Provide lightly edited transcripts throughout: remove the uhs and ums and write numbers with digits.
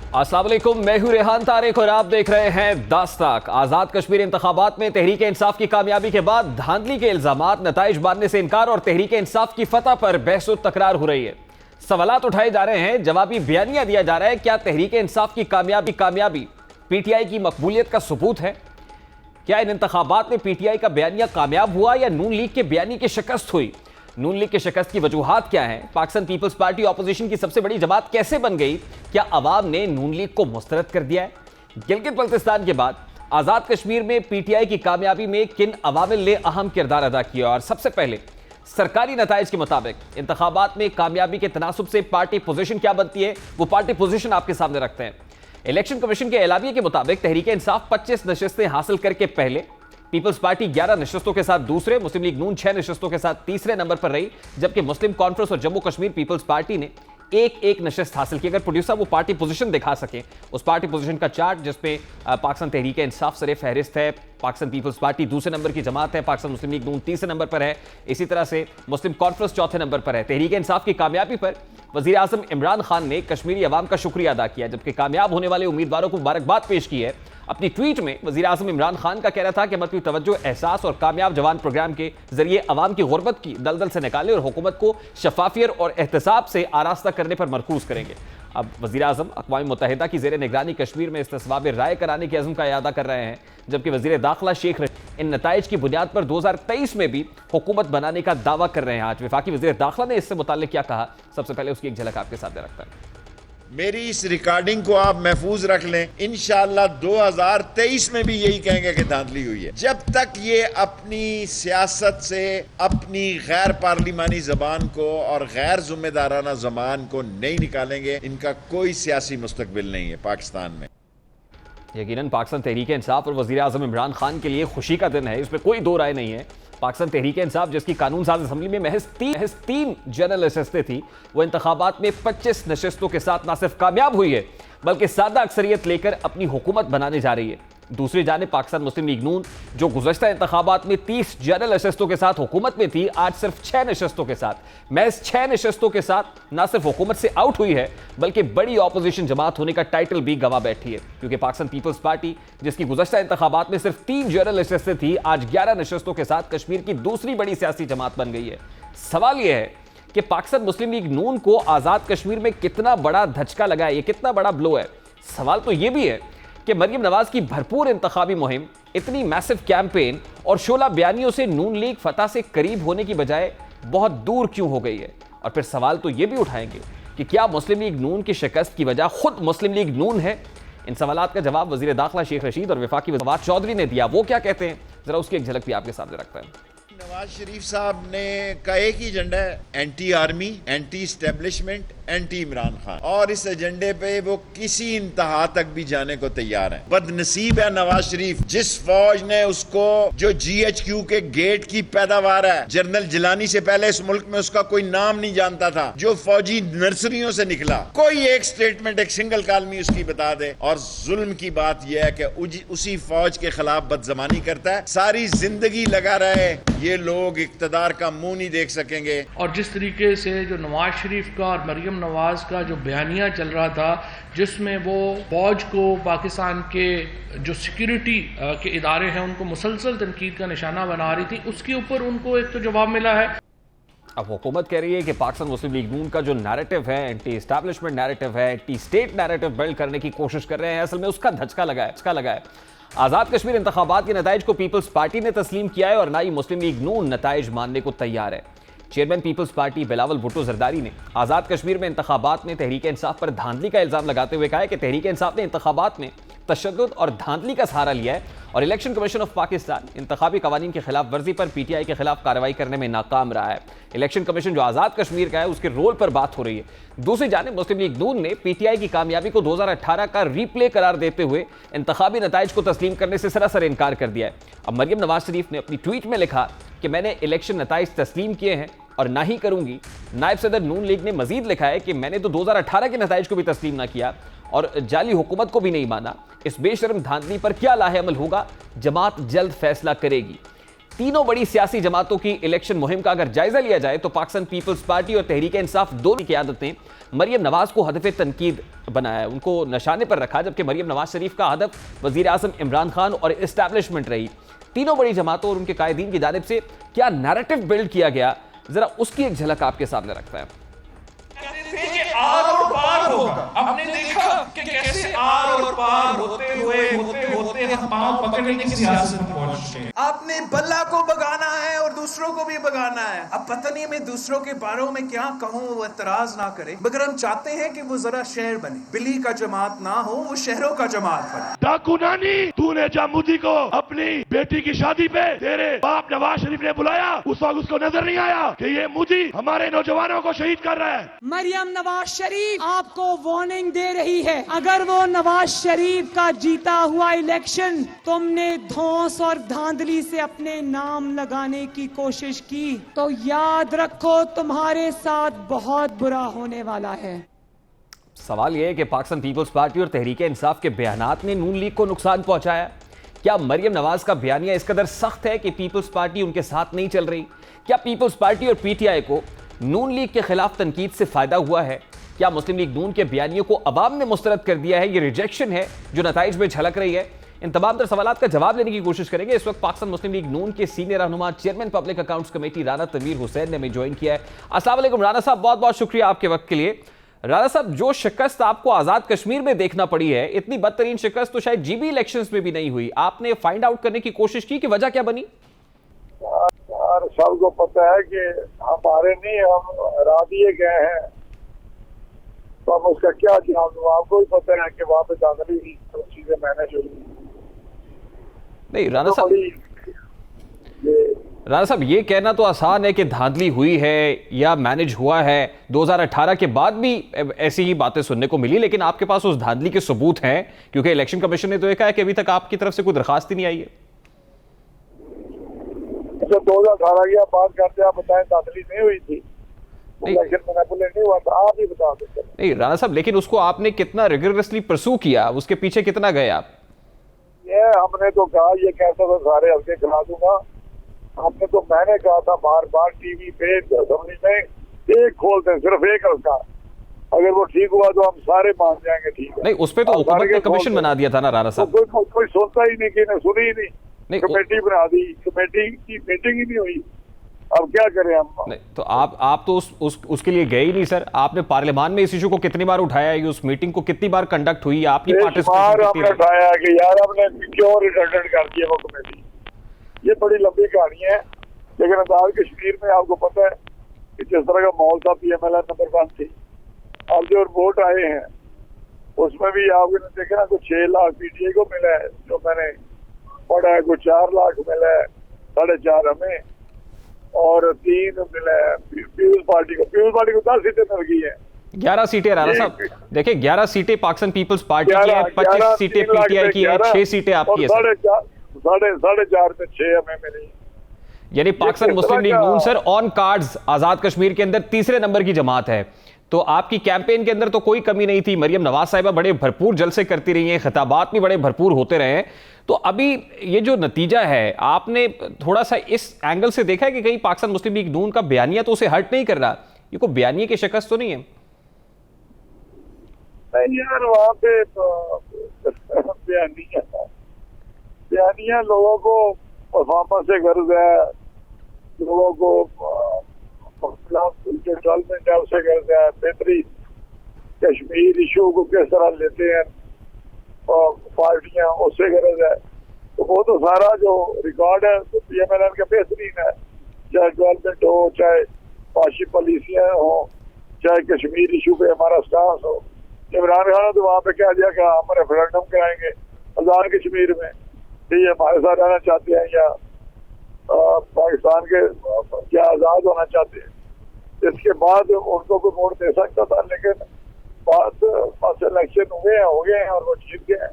अस्सलाम वालेकुम, मैं हूं रेहान तारिक और आप देख रहे हैं दास्ताक। आजाद कश्मीर इंतखाबात में तहरीक इंसाफ की कामयाबी के बाद धांधली के इल्जामात, नताइज मानने से इनकार और तहरीक इंसाफ की फतह पर बहस और तकरार हो रही है। सवालात उठाए जा रहे हैं, जवाबी बयानिया दिया जा रहा है। क्या तहरीक इंसाफ की कामयाबी पीटीआई की मकबूलियत का सबूत है? क्या इन इंतखाबात में पीटीआई का बयानिया कामयाब हुआ या नून लीग के बयानी की शिकस्त हुई? नून लीग के शिकस्त की वजूहात क्या हैं? पाकिस्तान पीपल्स पार्टी ऑपोजिशन की सबसे बड़ी जमात कैसे बन गई? क्या अवाम ने नून लीग को मुस्तरद कर दिया है? गिलगित बल्तिस्तान के बाद आजाद कश्मीर में पीटीआई की कामयाबी में किन अवामिल ने अहम किरदार अदा किया? और सबसे पहले सरकारी नताइज के मुताबिक इंतखाबात में कामयाबी के तनासुब से पार्टी पोजीशन क्या बनती है, वो पार्टी पोजीशन आपके सामने रखते हैं। इलेक्शन कमीशन के एलानिये के मुताबिक तहरीक इंसाफ 25 नशिस्तें हासिल करके पहले, पीपल्स पार्टी 11 नशिस्तों के साथ दूसरे, मुस्लिम लीग नून 6 नशिस्तों के साथ तीसरे नंबर पर रही, जबकि मुस्लिम कॉन्फ्रेंस और जम्मू कश्मीर पीपल्स पार्टी ने एक नशिस्त हासिल की। अगर प्रोड्यूसर वो पार्टी पोजीशन दिखा सके, उस पार्टी पोजीशन का चार्ट जिसमें पाकिस्तान तहरीक इंसाफ सरे फहरिस्त है, पाकिस्तान पीपल्स पार्टी दूसरे नंबर की जमात है, पाकिस्तान मुस्लिम लीग नून तीसरे नंबर पर है, इसी तरह से मुस्लिम कॉन्फ्रेंस चौथे नंबर पर है। तहरीक इंसाफ की कामयाबी पर वजीर आजम इमरान खान ने कश्मीरी अवाम का शुक्रिया अदा किया, जबकि कामयाब होने वाले उम्मीदवारों को मुबारकबाद पेश की है। अपनी ट्वीट में वजीर आजम इमरान खान का कहना था कि हम अपनी तवज्जो, एहसास और कामयाब जवान प्रोग्राम के जरिए अवाम की गुर्बत की दलदल से निकाले और हुकूमत को शफाफियत और एहतसाब से आरास्ता करने पर मरकूज करेंगे। अब वजीर आजम अक़वाम मुत्तहिदा की ज़ेर निगरानी कश्मीर में इस्तिस्वाब राय कराने के अज़्म का इयादा कर रहे हैं, जबकि वज़ीर दाखिला शेख रशीद इन नताइज की बुनियाद पर 2023 में भी हुकूमत बनाने का दावा कर रहे हैं। आज वफाकी वज़ीर दाखिला ने इससे मुताल्लिक़ क्या कहा, सबसे पहले उसकी एक झलक आपके सामने रखता है। मेरी इस रिकॉर्डिंग को आप महफूज रख लें, इंशाअल्लाह 2023 में भी यही कहेंगे कि धांधली हुई है। जब तक ये अपनी सियासत से अपनी गैर पार्लिमानी जबान को और गैर जिम्मेदाराना जबान को नहीं निकालेंगे, इनका कोई सियासी मुस्तकबिल नहीं है पाकिस्तान में। यकीनन पाकिस्तान तहरीक इंसाफ और वज़ीर आज़म इमरान खान के लिए खुशी का दिन है, इसमें कोई दो राय नहीं है। पाकिस्तान तहरीक इंसाफ जिसकी कानून साज असम्बली में महज तीन जनरल नशिस्तें थी, वो इंतखाबात में 25 नशिस्तों के साथ न सिर्फ कामयाब हुई है, बल्कि सादा अक्सरियत लेकर अपनी हुकूमत बनाने जा रही है। दूसरी जानिब पाकिस्तान मुस्लिम लीग नून, जो गुज़श्ता इंतखाबात में 30 जनरल नशिस्तों के साथ हुकूमत में थी, आज सिर्फ 6 नशिस्तों के साथ, महज 6 नशिस्तों के साथ न सिर्फ हुकूमत से आउट हुई है, बल्कि बड़ी ऑपोजिशन जमात होने का टाइटल भी गंवा बैठी है। क्योंकि पाकिस्तान पीपल्स पार्टी, जिसकी गुज़श्ता इंतखाबात में सिर्फ 3 जनरल नशिस्तें थी, आज 11 नशिस्तों के साथ कश्मीर की दूसरी बड़ी सियासी जमात बन गई है। सवाल यह है कि पाकिस्तान मुस्लिम लीग नून को आज़ाद कश्मीर में कितना बड़ा धचका लगा है, ये कितना बड़ा ब्लो है। सवाल तो यह भी है कि मरियम नवाज की भरपूर इंतखाबी मुहिम, इतनी मैसिव कैंपेन और शोला बयानियों से नून लीग फतह से करीब होने की बजाय बहुत दूर क्यों हो गई है? और फिर सवाल तो ये भी उठाएंगे कि क्या मुस्लिम लीग नून की शिकस्त की वजह खुद मुस्लिम लीग नून है? इन सवालात का जवाब वजीर दाखिला शेख रशीद और वफाकी वज़ीर फवाद चौधरी ने दिया। वो क्या कहते हैं, जरा उसकी एक झलक भी आपके सामने रखता है। नवाज शरीफ साहब ने का एक ही एजेंडा है, anti army, anti establishment, anti Imran Khan, और इस एजेंडे पे वो किसी इंतहा तक भी जाने को तैयार है। बदनसीब है नवाज शरीफ, जिस फौज ने उसको, जो GHQ के गेट की पैदावार है, जनरल जिलानी से पहले इस मुल्क में उसका कोई नाम नहीं जानता था, जो फौजी नर्सरियों से निकला, कोई एक स्टेटमेंट, एक सिंगल कालमी उसकी बता दे। और जुल्म की बात यह है कि उसी फौज के खिलाफ बदजमानी करता है, सारी जिंदगी लगा रहे, ये लोग इक्तदार का मुंह नहीं देख सकेंगे। और जिस तरीके से जो नवाज शरीफ का और मरियम नवाज का जो बयानिया चल रहा था, जिसमें वो फौज को, पाकिस्तान के जो सिक्योरिटी के इदारे हैं उनको मुसलसल तनकीद का निशाना बना रही थी, उसके ऊपर उनको एक तो जवाब मिला है। अब हुकूमत कह रही है कि पाकिस्तान मुस्लिम लीग नून का जो नैरेटिव है, एंटी एस्टैब्लिशमेंट नैरेटिव है, एंटी स्टेट नैरेटिव बिल्ड करने की कोशिश कर रहे हैं, असल में उसका धचका लगा है। आजाद कश्मीर इंतखाबात के नताइज को पीपल्स पार्टी ने तस्लीम किया है और ना ही मुस्लिम लीग नून नताइज मानने को तैयार है। Chairman People's Party Bilawal Bhutto Zardari ने आजाद कश्मीर में इंतखाबात में तहरीक इंसाफ पर धांधली का इल्जाम लगाते हुए कहा है कि तहरीक इंसाफ ने इंतखाबात में तशद्दुद और धांधली का सहारा लिया है और इलेक्शन कमीशन ऑफ पाकिस्तान इंतखाबी कवानीन की खिलाफ वर्जी पर PTI के खिलाफ कार्रवाई करने में नाकाम रहा है। इलेक्शन कमीशन जो आजाद कश्मीर का है, उसके रोल पर बात हो रही है। दूसरी जानिब मुस्लिम लीग नून ने PTI की कामयाबी को 2018 का रीप्ले करार देते हुए इंतखाबी नताइज को तस्लीम करने से सरासर इनकार कर दिया है। अब मरियम नवाज शरीफ ने अपनी ट्वीट में लिखा कि मैंने इलेक्शन नताइज तस्लीम किए हैं और ना ही करूंगी। नायब सदर नून लीग ने मजीद लिखा है कि मैंने तो 2018 के नताइज को भी तस्लीम ना किया और जाली हुकूमत को भी नहीं माना। इस बेशर्म धांधली पर क्या लाहे अमल होगा, जमात जल्द फैसला करेगी। तीनों बड़ी सियासी जमातों की इलेक्शन मुहिम का अगर जायजा लिया जाए तो पाकिस्तान पीपल्स पार्टी और तहरीक इंसाफ दोनों की क़यादत ने मरियम नवाज को हदफ तनकीद बनाया है, उनको निशाने पर रखा, जबकि मरियम नवाज शरीफ का हदफ वजीर आज़म इमरान खान और इस्टेब्लिशमेंट रही। तीनों बड़ी जमातों और उनके कायदीन की जानिब से क्या नैरेटिव बिल्ड किया गया, जरा उसकी एक झलक आपके सामने रखता है। आर और पार होगा। आपने देखा कि कैसे आर और पार होते होते हम पांव पकड़ने की सियासत में पहुंच चुके हैं। आपने बल्ला को भगाना है और दूसरों को भी भगाना है। अब पता नहीं मैं दूसरों के बारे में क्या कहूँ, वो एतराज ना करे, मगर हम चाहते हैं कि वो जरा शहर बने, बिल्ली का जमात ना हो, वो शहरों का जमात बने। डाकू नानी, तूने जब मोदी को अपनी बेटी की शादी पे तेरे बाप नवाज शरीफ ने बुलाया, उस वक्त उसको नजर नहीं आया कि ये मोदी हमारे नौजवानों को शहीद कर रहा है। मरियम नवाज शरीफ आपको वार्निंग दे रही है, अगर वो नवाज शरीफ का जीता हुआ इलेक्शन तुमने धौंस और धांधली से अपने नाम लगाने की कोशिश की तो याद रखो तुम्हारे साथ बहुत बुरा होने वाला है। सवाल यह है कि पाकिस्तान पीपल्स पार्टी और तहरीक इंसाफ के बयानात ने नून लीग को नुकसान पहुंचाया। क्या मरियम नवाज का बयानिया इस कदर सख्त है कि पीपल्स पार्टी उनके साथ नहीं चल रही? क्या पीपल्स पार्टी और पीटीआई को नून लीग के खिलाफ तनकीद से फायदा हुआ है? क्या मुस्लिम लीग नून के बयानियों को अवाम ने मुस्तरद कर दिया है? ये रिजेक्शन है जो नताइज में झलक रही है। इन तमाम तर सवालात का जवाब देने की कोशिश करेंगे। इस वक्त पाकिस्तान मुस्लिम लीग नून के सीनियर रहनुमा chairman public accounts committee Rana Tanveer Hussain ने हमें ज्वाइन किया है। अस्सलाम वालेकुम राना साहब, बहुत बहुत शुक्रिया आपके वक्त के लिए। राना साहब, जो शिकस्त आपको आजाद कश्मीर में देखना पड़ी है, इतनी बदतरीन शिकस्त तो शायद जीबी इलेक्शंस में भी नहीं हुई। आपने फाइंड आउट करने की कोशिश की कि वजह क्या बनी? यार सबको पता है कि हमारे नहीं, हम हरा दिए गए हैं, तो अब उसका क्या जवाब दूं? आपको भी पता है कि वहाँ पे धांधली हुई, तो चीजें मैनेज हुई नहीं। राना साहब, ये कहना तो आसान है कि धांधली हुई है या मैनेज हुआ है। 2018 के बाद भी ऐसी ही बातें सुनने को मिली, लेकिन आपके पास उस धांधली के सबूत हैं, क्योंकि इलेक्शन कमीशन ने तो देखा है कि अभी तक आपकी तरफ से कोई दरखास्त ही नहीं आई है। 2018 की आप बात करते हैं, आप बताएं धांधली नहीं हुई थी, इलेक्शन मैनिपुलेट नहीं हुआ था, आप ही बता देते। नहीं राना साहब, लेकिन उसको आपने कितना रिगरसली परसू किया, उसके पीछे कितना गए आप? ये हमने तो कहा ये कैसे तो सारे हल्के खिला दूंगा। हमने तो, मैंने कहा था बार बार टीवी पे, असेंबली में, एक खोलते हैं सिर्फ एक हल्का, अगर वो ठीक हुआ तो हम सारे मान जाएंगे ठीक है। नहीं, उस पे तो हुकूमत ने कमीशन बना दिया था ना राना साहब। कोई सोचता ही नहीं, कि सुनी ही नहीं, कमेटी बना दी, कमेटी की मीटिंग ही नहीं हुई, अब क्या करें हम? नहीं, तो आप तो उसके लिए गए ही नहीं सर। आपने पार्लियामान में इस इशू को कितनी बार उठाया, उस मीटिंग को कितनी बार कंडक्ट हुई, आपकी पार्टिसिपेशन हमने उठाया कि यार हमने क्यों रिडंडेंट कर दिया वो कमेटी। ये बड़ी लंबी कहानी है, लेकिन आजाद कश्मीर में आपको पता है कि जिस तरह का माहौल था, PMLN नंबर 1 थी। अब जो रिपोर्ट आए हैं उसमें भी आपने देखा ना, कुछ 6 लाख PTI को मिला है, जो मैंने पढ़ा है, कुछ 4 लाख मिला है, 4.5 हमें, और 3 मिला है पीपल्स पार्टी को। पीपल्स पार्टी को 10 सीटें मिल गई है। 11 सीटें राना साहब, देखिए 11 सीटें पाकिस्तान पीपल्स पार्टी की है, 25 सीटें PTI की है, 6 सीटें आपकी है। 4.5 में 6 हमें मिली। यानी पाकिस्तान मुस्लिम लीग नून सर ऑन कार्ड्स आजाद कश्मीर के अंदर तीसरे नंबर की जमात है। तो आपकी कैंपेन के अंदर तो कोई कमी नहीं थी। मरियम नवाज साहिबा बड़े भरपूर जलसे करती रही हैं, खिताबात भी बड़े भरपूर होते रहे हैं। तो अभी ये जो नतीजा है, आपने थोड़ा सा इस एंगल से देखा है कि कहीं पाकिस्तान मुस्लिम लीग नून का बयानिया तो उसे हर्ट नहीं कर रहा? ये कोई बयानिया की शिकस्त तो नहीं है? नहीं यार, वहाँ पे बयानिया लोगों को परफॉर्मेंस से गर्ज है, लोगों को जो डेवलपमेंट है उससे गर्ज है, बेहतरी कश्मीर इशू को किस तरह लेते हैं और पार्टियां, उससे गर्ज है। तो वो तो सारा जो रिकॉर्ड है तो PMLN का बेहतरीन है, चाहे डेवलपमेंट हो, चाहे पाशी पॉलिसियां हो, चाहे कश्मीर इशू पे हमारा स्टांस हो। इमरान खान ने तो वहाँ पे क्या दिया कि हम रेफरेंडम कराएंगे आजाद कश्मीर में, ये हमारे साथ रहना चाहते हैं या पाकिस्तान के क्या आजाद होना चाहते हैं। इसके बाद उनको कोई वोट दे सकता था, लेकिन बाद इलेक्शन हो गए हैं और वो जीत गए हैं।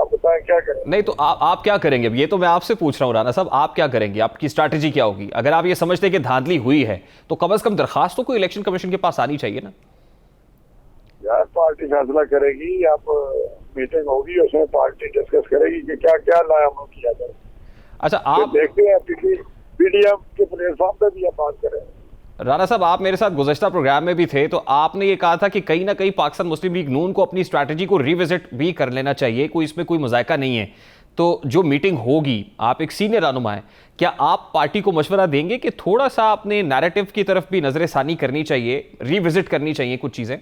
आप बताएं क्या करें? नहीं तो आप क्या करेंगे? ये तो मैं आपसे पूछ रहा हूँ राना साहब, आप क्या करेंगे? आपकी स्ट्रैटेजी क्या होगी? अगर आप ये समझते हैं कि धांधली हुई है तो कम से कम दरखास्त तो कोई इलेक्शन कमीशन के पास आनी चाहिए ना। यार पार्टी फैसला करेगी, आप मीटिंग होगी, उसमें पार्टी डिस्कस करेगी कि क्या क्या लाया किया जाए। अच्छा, तो आप देखते हैं पीडीएम के प्लेटफॉर्म पे भी हम बात करें। राणा साहब, आप मेरे साथ गुज़श्ता प्रोग्राम में भी थे, तो आपने ये कहा था कि कहीं ना कहीं पाकिस्तान मुस्लिम लीग नून को अपनी स्ट्रैटेजी को रिविजिट भी कर लेना चाहिए, कोई इसमें कोई मज़ायका नहीं है। तो जो मीटिंग होगी, आप एक सीनियर रहनुमा हैं, क्या आप पार्टी को मशवरा देंगे कि थोड़ा सा अपने नैरेटिव की तरफ भी नजर सानी करनी चाहिए, रिविजिट करनी चाहिए कुछ चीज़ें?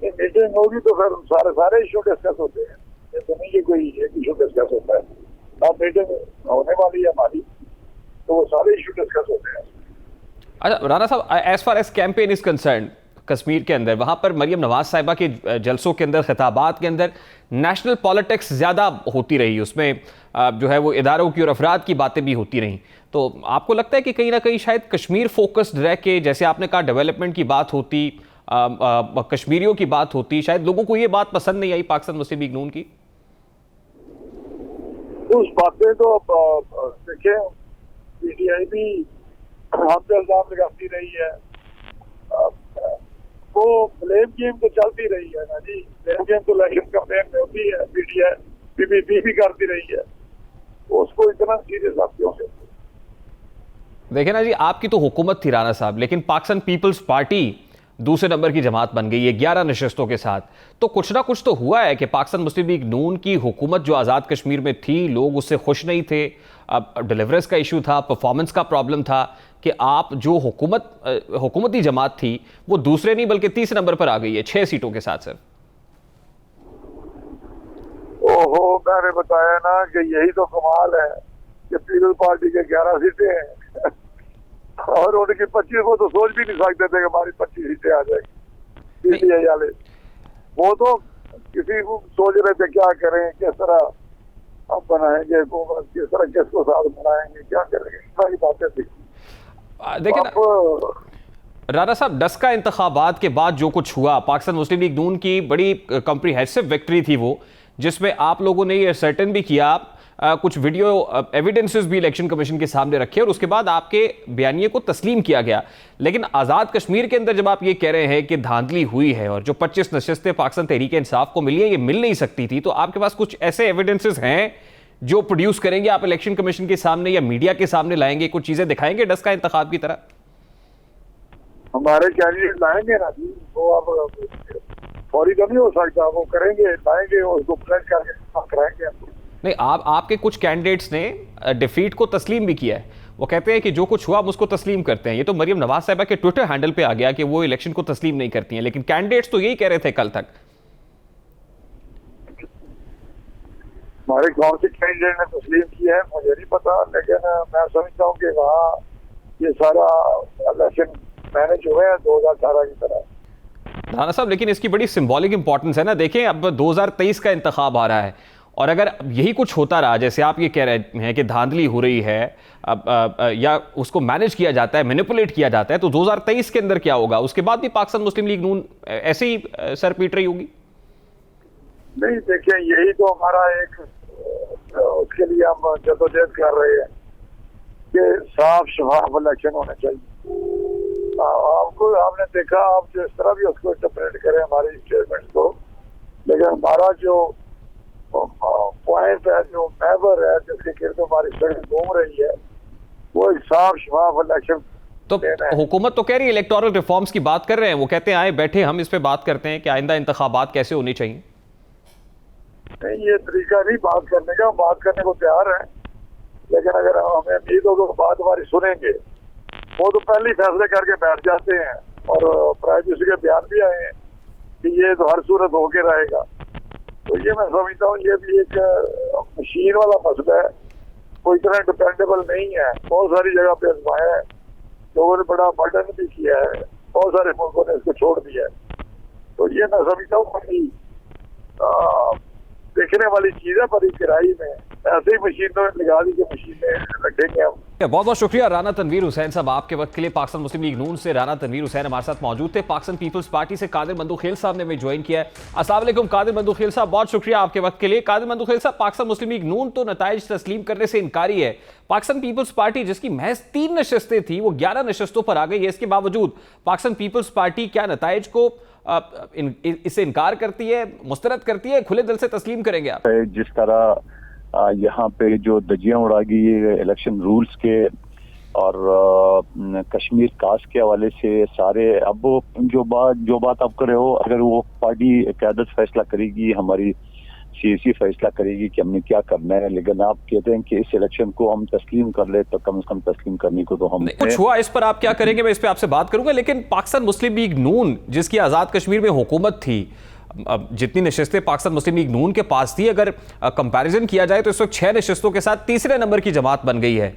मीटिंग होगी तो फिर सारे इशू डिस्कस होते हैं, ये तो नहीं कि कोई एक इशू डिस्कस होता है। अब मीटिंग होने वाली है हमारी, तो वो सारे इशू डिस्कस होते हैं। अच्छा राणा साहब, as far as campaign is concern, Kashmir के अंदर वहां पर मरियम नवाज साहिबा के जलसों के अंदर, खिताबात के अंदर नेशनल पॉलिटिक्स ज़्यादा होती रही, उसमें जो है वो इदारों की और अफराद की बातें भी होती रहीं। तो आपको लगता है कि कहीं ना कहीं शायद कश्मीर फोकस्ड रह के, जैसे आपने कहा डेवलपमेंट की बात होती, कश्मीरियों की बात होती, शायद लोगों को ये बात पसंद नहीं आई पाकिस्तान मुस्लिम लीग नून की? उस बातें तो देखें, पीटीआई भी हम पे इल्जाम लगाती रही है, वो ब्लेम गेम तो चलती रही है ना जी। ब्लेम गेम तो इलेक्शन कैंपेन में होती है, पीटीआई पीपीपी भी करती रही है, उसको इतना सीरियस आप क्यों लेते? देखे ना जी, आपकी तो हुकूमत थी राणा साहब, लेकिन पाकिस्तान पीपल्स पार्टी दूसरे नंबर की जमात बन गई है 11 नशस्तों के साथ। तो कुछ ना कुछ तो हुआ है कि पाकिस्तान मुस्लिम लीग नून की हुकूमत जो आज़ाद कश्मीर में थी, लोग उससे खुश नहीं थे, अब डिलीवरेंस का इशू था, परफॉर्मेंस का प्रॉब्लम था, कि आप जो हुकूमती जमात थी वो दूसरे नहीं बल्कि तीसरे नंबर पर आ गई है 6 सीटों के साथ। सर ओहो, मैंने बताया ना कि यही तो कमाल है कि पीपल्स पार्टी के 11 सीटें हैं और उनकी 25 को तो सोच भी नहीं सकते थे कि हमारी 25 सीटें आ जाएगी पीटीआई वाले। वो तो किसी को सोच रहे थे क्या करें, किस तरह हम बनाएंगे हुकूमत, किस तरह किसको साथ बनाएंगे, क्या करेंगे, सारी बातें थी। देखिए राणा साहब, 10 का इंतखाबात के बाद जो कुछ हुआ, पाकिस्तान मुस्लिम लीग नून की बड़ी कम्प्रीहेंसिव विक्ट्री थी वो, जिसमें आप लोगों ने ये सर्टेन भी किया, कुछ वीडियो एविडेंसेस भी इलेक्शन कमीशन के सामने रखे और उसके बाद आपके बयानिए को तस्लीम किया गया। लेकिन आज़ाद कश्मीर के अंदर जब आप ये कह रहे हैं कि धांधली हुई है और जो 25 नशस्तें पाकिस्तान तहरीक इंसाफ को मिली हैं, ये मिल नहीं सकती थी, तो आपके पास कुछ ऐसे एविडेंसेस हैं जो प्रोड्यूस करेंगे आप इलेक्शन कमीशन के सामने या मीडिया के सामने लाएंगे, कुछ चीजें दिखाएंगे 10 का इंतखाब की तरह? हमारे कैंडिडेट लाएंगे ना जी, वो अब फौरी तो नहीं हो सकता, वो करेंगे, लाएंगे, उसको प्लेस करके कराएंगे। नहीं, आपके कुछ कैंडिडेट्स ने डिफीट को तस्लीम भी किया है, वो कहते हैं कि जो कुछ हुआ हम उसको तस्लीम करते हैं। ये तो मरियम नवाज साहिबा के ट्विटर हैंडल पे आ गया कि वो इलेक्शन को तस्लीम नहीं करती हैं, लेकिन कैंडिडेट्स तो यही कह रहे थे कल तक। हमारे कौन से कैंडिडेट ने तस्लीम किया है मुझे नहीं पता, लेकिन मैं समझता हूँ कि वहाँ ये सारा इलेक्शन मैनेज हुआ है 2018 की तरह। राणा साहब, लेकिन इसकी बड़ी सिंबॉलिक इंपॉर्टेंस है ना। देखें, अब 2023 का इंतखाब आ रहा है और अगर यही कुछ होता रहा, जैसे आप ये कह रहे हैं कि धांधली हो रही है या उसको मैनेज किया जाता है, मैनिपुलेट किया जाता है, तो 2023 के अंदर क्या होगा? उसके बाद भी पाकिस्तान मुस्लिम लीग नून ऐसे ही सर पीट रही होगी? नहीं, देखिए, यही तो हमारा एक उसके लिए हम जद्दोजहद कर रहे हैं कि साफ शफाफ इलेक्शन होने चाहिए। आपको आपने देखा, आप जिस तरह भी उसको इंटरप्रेट करें हमारी स्टेटमेंट को, लेकिन हमारा जो पॉइंट है, जो महवर है, जिसके गिर्द हमारी सड़क घूम रही है, वो एक साफ शफाफ इलेक्शन। तो हुकूमत तो कह रही है इलेक्टोरल रिफॉर्म्स की बात कर रहे हैं, वो कहते हैं आए बैठे हम इस पे बात करते हैं कि आइंदा इंतखाबात कैसे होनी चाहिए। नहीं, ये तरीका नहीं बात करने का, बात करने को तैयार है, लेकिन अगर हमें उम्मीद हो तो बात हमारी सुनेंगे, वो तो पहले ही फैसले करके बैठ जाते हैं और प्राइम मिनिस्टर के बयान भी आए हैं कि ये तो हर सूरत होके रहेगा। तो ये मैं समझता हूँ ये भी एक मशीन वाला मसला है, कोई इतना डिपेंडेबल नहीं है। बहुत सारी जगह पे आजमाया है, लोगों ने बड़ा बर्डन भी किया है, बहुत सारे मुल्कों ने इसको छोड़ दिया है। तो ये मैं समझता हूँ देखने वाली चीज है, पर किराई में ऐसे ही मशीनों लगा दी कि मशीनें रखेंगे हम। बहुत बहुत शुक्रिया राना तनवीर हुसैन साहब आपके वक्त के लिए। पाकिस्तान मुस्लिम लीग नून से राना तनवीर हुसैन हमारे साथ मौजूद थे। पाकिस्तान पीपल्स पार्टी से कादिर मंदूखेल साहब ने हमें ज्वाइन किया है। अस्सलाम वालेकुम कादिर मंदूखेल साहब, बहुत शुक्रिया आपके वक्त के लिए। कादिर मंदूखेल साहब, पाकिस्तान मुस्लिम लीग नून तो नताइज तस्लीम करने से इनकारी है, पाकिस्तान पीपल्स पार्टी जिसकी महज 3 नशस्तें थी वो 11 नशस्तों पर आ गई है। इसके बावजूद पाकिस्तान पीपल्स पार्टी क्या नताइज को इससे इनकार करती है, मुस्तरद करती है, खुले दिल से तस्लीम करेंगे आप? जिस तरह यहाँ पे जो धज्जियां उड़ा गई इलेक्शन रूल्स के और कश्मीर कास्ट के हवाले से सारे, अब वो जो बात आप कर रहे हो, अगर वो पार्टी क़यादत फैसला करेगी, हमारी CAC फैसला करेगी कि हमने क्या करना है, लेकिन आप कहते हैं कि इस इलेक्शन को हम तस्लीम कर ले, तो कम से कम तस्लीम करने को तो हम कुछ हुआ इस पर आप क्या करेंगे, मैं इस पर आपसे बात करूंगा। लेकिन पाकिस्तान मुस्लिम लीग नून जिसकी आज़ाद कश्मीर में हुकूमत थी, जितनी नशिस्तें पाकिस्तान मुस्लिम लीग नून के पास थी, अगर कंपैरिजन किया जाए तो इस वक्त 6 नशिस्तों के साथ तीसरे नंबर की जमात बन गई है।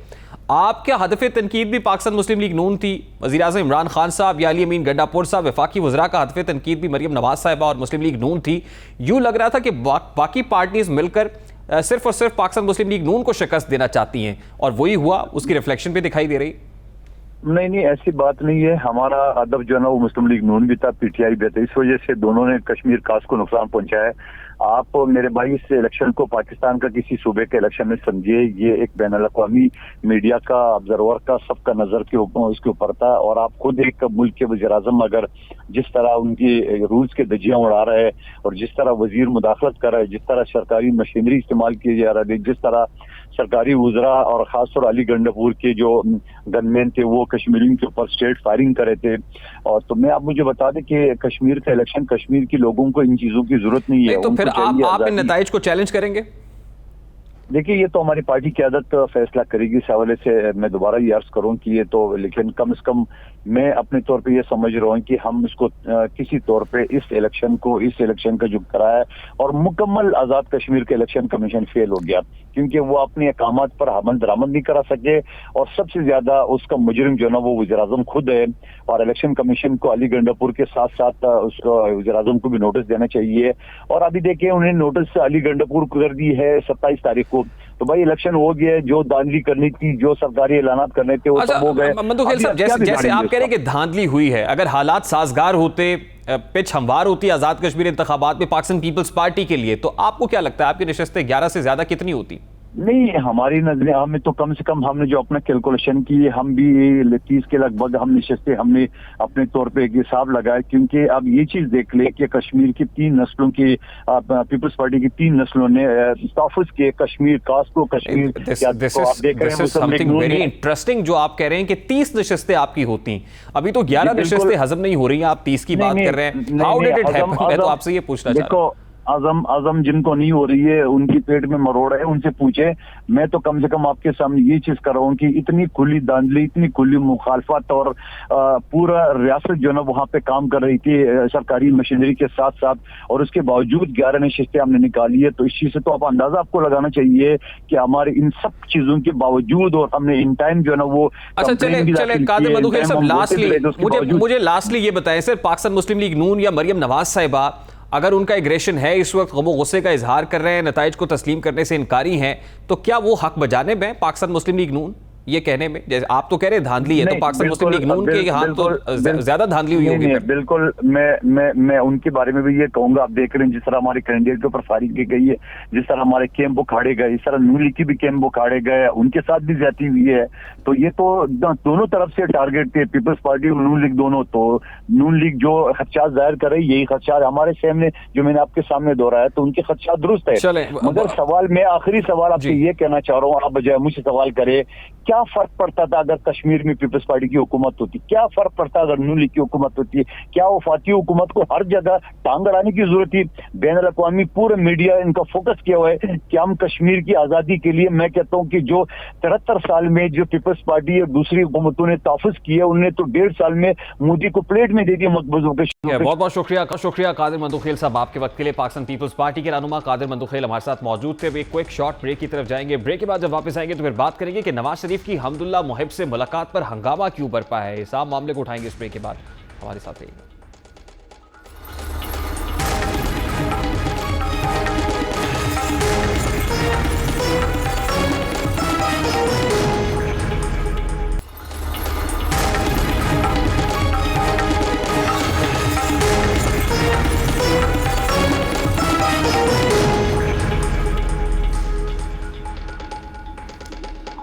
आपके हदफ़ तनकीद भी पाकिस्तान मुस्लिम लीग नून थी, वज़ीर-ए-आज़म इमरान खान साहब या अली अमीन गंडापुर साहब, वफाकी वज़रा का हदफ़ तनकीद भी मरियम नवाज साहिबा और मुस्लिम लीग नून थी। यूँ लग रहा था कि बाकी पार्टीज मिलकर सिर्फ और सिर्फ पाकिस्तान मुस्लिम लीग नून को शिकस्त देना चाहती हैं, और वही हुआ, उसकी रिफ्लेक्शन भी दिखाई दे रही। नहीं, ऐसी बात नहीं है। हमारा अदब जो है ना वो मुस्लिम लीग नून भी था, PTI भी था, इस वजह से दोनों ने कश्मीर कास्ट को नुकसान पहुंचाया है। आप मेरे भाई इस इलेक्शन को पाकिस्तान का किसी सूबे के इलेक्शन में समझिए, ये एक बैनुल-अक़वामी मीडिया का, ऑब्जर्वर का, सबका नजर के उसके ऊपर था। और आप खुद एक मुल्क के वज़ीर-ए-आज़म अगर जिस तरह उनकी रूल्स के धज्जियां उड़ा रहे हैं और जिस तरह वजीर मुदाखलत कर रहा है, जिस तरह सरकारी मशीनरी इस्तेमाल की जा रही है, जिस तरह सरकारी वज़रा और खासतौर अली गंडापुर के जो गनमैन थे वो कश्मीरियों के ऊपर स्ट्रेट फायरिंग करे थे। और तो मैं आप मुझे बता दें कि कश्मीर का इलेक्शन, कश्मीर के लोगों को इन चीजों की जरूरत नहीं है। तो फिर आप इन नताइज को चैलेंज करेंगे? देखिए, ये तो हमारी पार्टी की क़यादत फैसला करेगी। इस हवाले से मैं दोबारा ये अर्ज करूं कि ये तो, लेकिन कम से कम मैं अपने तौर पे ये समझ रहा हूँ कि हम इसको किसी तौर पे इस इलेक्शन का जो कराया और मुकम्मल आज़ाद कश्मीर का इलेक्शन कमीशन फेल हो गया, क्योंकि वो अपने अहकामात पर अमल दरामद नहीं करा सके। और सबसे ज्यादा उसका मुजरिम जो है ना वो वज़ीर-ए-आज़म खुद है। और इलेक्शन कमीशन को अली गंडापुर के साथ साथ उसको वज़ीर-ए-आज़म को भी नोटिस देना चाहिए। और अभी देखिए, उन्हें नोटिस अली गंडापुर को कर दी है 27 तारीख को। तो भाई इलेक्शन हो गया, जो धांधली करनी थी, जो सरकारी ऐलानात करने थे, वो सब हो गए। मंदुखेल साहब, जैसे आप कह रहे हैं कि धांधली हुई है, अगर हालात साजगार होते, पिच हमवार होती आज़ाद कश्मीर इंतखाबात में पाकिस्तान पीपल्स पार्टी के लिए, तो आपको क्या लगता है आपकी नशिस्तें 11 से ज्यादा कितनी होती? नहीं, हमारी नजरें, हमें तो कम से कम हमने जो अपना कैलकुलेशन की, हम भी 30 के लगभग हम नशिस्तें हमने अपने तौर पे एक हिसाब लगाया। क्योंकि अब ये चीज देख ले कि कश्मीर की 3 नस्लों की, पीपल्स पार्टी की 3 नस्लों ने तहफ़्फ़ुज़ के कश्मीर कास्ट को, कश्मीर वेरी इंटरेस्टिंग जो आप कह रहे हैं कि 30 नशिस्तें आपकी होती, अभी तो 11 नशिस्तें हजम नहीं हो रही हैं, आप 30 की बात कर रहे हैं। How did it happen? मैं तो आपसे ये पूछना चाह रहा हूं। आजम जिनको नहीं हो रही है, उनकी पेट में मरोड़ है, उनसे पूछे। मैं तो कम से कम आपके सामने ये चीज कर रहा हूँ कि इतनी खुली धांधली, इतनी खुली मुखालफत और पूरा रियासत जो है ना वहाँ पे काम कर रही थी सरकारी मशीनरी के साथ साथ, और उसके बावजूद 11 नशिस्तें हमने निकाली है। तो इस चीज से तो आप अंदाजा आपको लगाना चाहिए कि हमारे इन सब चीजों के बावजूद, और हमने इन टाइम जो है ना वो। अच्छा, चले कादिर मंदुखेल साहब, लास्टली मुझे ये बताएं सर, पाकिस्तान मुस्लिम लीग नून या मरियम नवाज साहिबा अगर उनका एग्रेशन है, इस वक्त गम गुस्से का इजहार कर रहे हैं, नताइज को तस्लीम करने से इनकारी हैं, तो क्या वो हक बजाने में पाकिस्तान मुस्लिम लीग नून ये कहने में, जैसे आप तो कह रहे हैं धांधली है, तो पाकिस्तान मुस्लिम लीग नून के हाथ तो ज्यादा धांधली हुई होगी? बिल्कुल, मैं उनके बारे में भी ये कहूंगा। आप देख रहे हैं जिस तरह हमारे कैंडिडेट के ऊपर फायरिंग की गई है, जिस तरह हमारे कैंप उखाड़े गए, इस तरह नून लीग की भी कैंप उखाड़े गए, उनके साथ भी ज्यादती हुई है। तो ये तो दोनों तरफ से टारगेट थे, पीपल्स पार्टी और नून लीग दोनों। तो नून लीग जो खदशात जाहिर कर रही, यही खदशात हमारे सामने, जो मैंने आपके सामने दोहराया, तो उनके खदशात दुरुस्त है। मगर सवाल, मैं आखिरी सवाल आपसे ये कहना चाह रहा हूँ, आप बजाय मुझसे सवाल करे, क्या फर्क पड़ता था अगर कश्मीर में पीपल्स पार्टी की हुकूमत होती? क्या फर्क पड़ता अगर नून लीग की हुकूमत होती? क्या वफाकी हुकूमत को हर जगह टांग अड़ाने की जरूरत थी? बैनुल अक़वामी पूरे मीडिया इनका फोकस किया हुआ है कि हम कश्मीर की आजादी के लिए, मैं कहता हूँ कि जो 73 साल में जो पीपल्स पार्टी और दूसरी हुकूमतों ने तहफ़्फ़ुज़ किया, उन्होंने तो 1.5 साल में मोदी को प्लेट में दे दिया मकबूजों के। बहुत बहुत शुक्रिया कादिर मंदुखेल साहब आपके वक्त के लिए। पाकिस्तान पीपल्स पार्टी के रहनुमा कादिर मंदुखेल हमारे साथ मौजूद थे। एक क्विक शॉर्ट ब्रेक की तरफ जाएंगे। ब्रेक के बाद जब वापस आएंगे तो फिर बात करेंगे कि नवाज शरीफ की हमदुल्ला मुहिब से मुलाकात पर हंगामा क्यों बरपा है। इस आम मामले को उठाएंगे इस ब्रेक के बाद। हमारे साथ रहिएगा।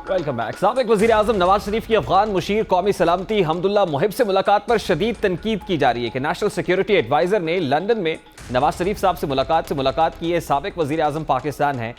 Welcome back. साबिक वज़ीर आज़म नवाज शरीफ की अफगान मुशीर कौमी सलामती हमदुल्ला मुहिब से मुलाकात पर शदीद तनकीद की जा रही है कि नेशनल सिक्योरिटी एडवाइज़र ने लंदन में नवाज शरीफ साहब से मुलाकात की है। साबिक वज़ीर आज़म पाकिस्तान हैं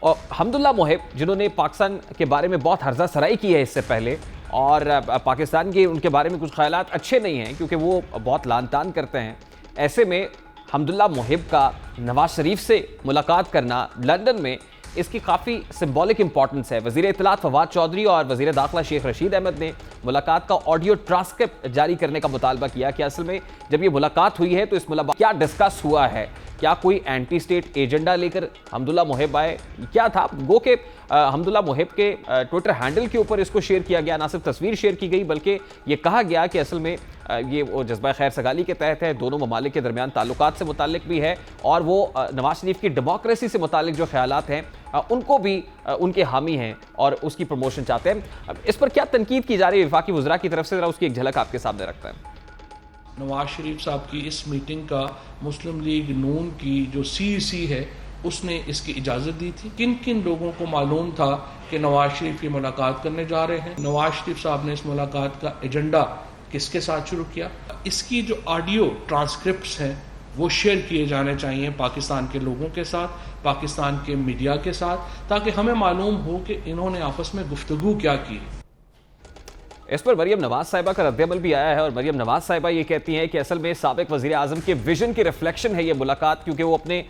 और हमदुल्ला मोहिब जिन्होंने पाकिस्तान के बारे में बहुत हर्जा सराई की है इससे पहले, और पाकिस्तान के उनके बारे में कुछ ख्यालात अच्छे नहीं हैं क्योंकि वो बहुत लान तान करते हैं। ऐसे में हमदुल्ला मोहिब का नवाज शरीफ से मुलाकात करना लंदन में, इसकी काफ़ी सिंबॉलिक इंपॉर्टेंस है। वज़ीर इत्तलात फवाद चौधरी और वज़ीर दाखिला शेख रशीद अहमद ने मुलाकात का ऑडियो ट्रांसक्रिप्ट जारी करने का मुतालबा किया कि असल में जब ये मुलाकात हुई है तो इस मुलाकात क्या डिस्कस हुआ है, क्या कोई एंटी स्टेट एजेंडा लेकर हमदुल्ला मोहिब आए, क्या था। गो के हमदुल्ला मोहिब के ट्विटर हैंडल के ऊपर इसको शेयर किया गया, ना सिर्फ तस्वीर शेयर की गई बल्कि ये कहा गया कि असल में ये वो जज्बा खैर सगाली के तहत है, दोनों ममालिक के दरमियान ताल्लुकात से मुतालिक भी है और वो नवाज शरीफ की डेमोक्रेसी से मुतालिक जो ख्यालात हैं उनको भी उनके हामी हैं और उसकी प्रमोशन चाहते हैं। इस पर क्या तनकीद की जा रही है वफाकी वज़रा की तरफ से, ज़रा उसकी एक झलक आपके सामने रखते हैं। नवाज शरीफ साहब की इस मीटिंग का मुस्लिम लीग नून की जो CEC है उसने इसकी इजाज़त दी थी। किन किन लोगों को मालूम था कि नवाज शरीफ की मुलाकात करने जा रहे हैं, नवाज शरीफ साहब ने इस मुलाकात का एजेंडा किसके साथ शुरू किया, इसकी जो ऑडियो ट्रांसक्रिप्ट्स हैं वो शेयर किए जाने चाहिए पाकिस्तान के लोगों के साथ, पाकिस्तान के मीडिया के साथ, ताकि हमें मालूम हो कि इन्होंने आपस में गुफ्तगू क्या की। इस पर मरियम नवाज साहिबा का रद्दअमल भी आया है और मरियम नवाज साहिबा ये कहती हैं कि असल में साबिक वज़ीर आज़म के विजन की रिफ्लेक्शन है ये मुलाकात, क्योंकि वो अपने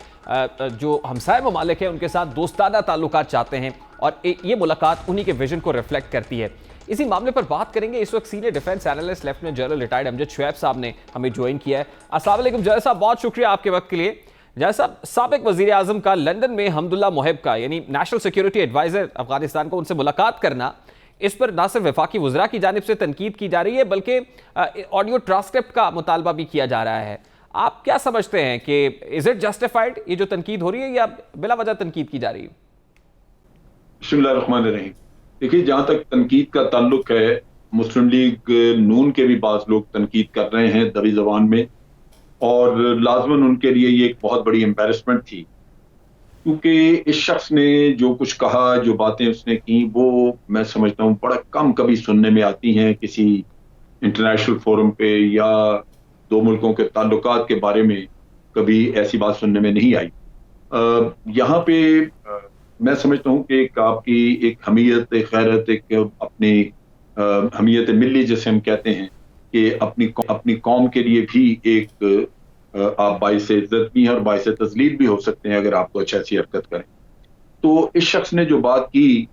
जो हमसाय ममालिक हैं उनके साथ दोस्ताना ताल्लुकात चाहते हैं और ये मुलाकात उन्हीं के विजन को रिफ्लेक्ट करती है। इसी मामले पर बात करेंगे। इस वक्त senior defence analyst lieutenant general retired Amjad Shoaib साहब ने हमें ज्वाइन किया है। अस्सलाम वालेकुम जय साहब, बहुत शुक्रिया आपके वक्त के लिए। जय साहब, साबिक वज़ीर आज़म का लंदन में हमदुल्ला मोहिब का यानी नेशनल सिक्योरिटी एडवाइज़र अफगानिस्तान को, उनसे मुलाकात करना, इस पर ना सिर्फ वफाकी वज़रा की जानिब से तनकीद की जा रही है बल्कि ऑडियो ट्रांसक्रिप्ट का मुतालबा भी किया जा रहा है। आप क्या समझते हैं कि इज इट जस्टिफाइड ये जो तनकीद हो रही है या बिला वजह तनकीद की जा रही है? बिस्मिल्लाहिर्रहमानिर्रहीम। देखिए, जहां तक तनकीद का ताल्लुक है, मुस्लिम लीग नून के भी बाज़ लोग तनकीद कर रहे हैं दबी ज़बान में, और लाजमन उनके लिए ये एक बहुत बड़ी एम्बेरसमेंट थी, क्योंकि इस शख्स ने जो कुछ कहा, जो बातें उसने की, वो मैं समझता हूँ बड़ा कम कभी सुनने में आती हैं किसी इंटरनेशनल फोरम पे, या दो मुल्कों के ताल्लुकात के बारे में कभी ऐसी बात सुनने में नहीं आई। यहाँ पे मैं समझता हूँ कि आपकी एक हमीयत, गैरत, एक अपनी हमीयत मिली जिसे हम कहते हैं, कि अपनी कौम के लिए भी एक आप बाइस इज्जत भी हैं और बाइस तजलील भी हो सकते हैं अगर आपको अच्छी ऐसी हरकत करें। तो इस शख्स ने जो बात की,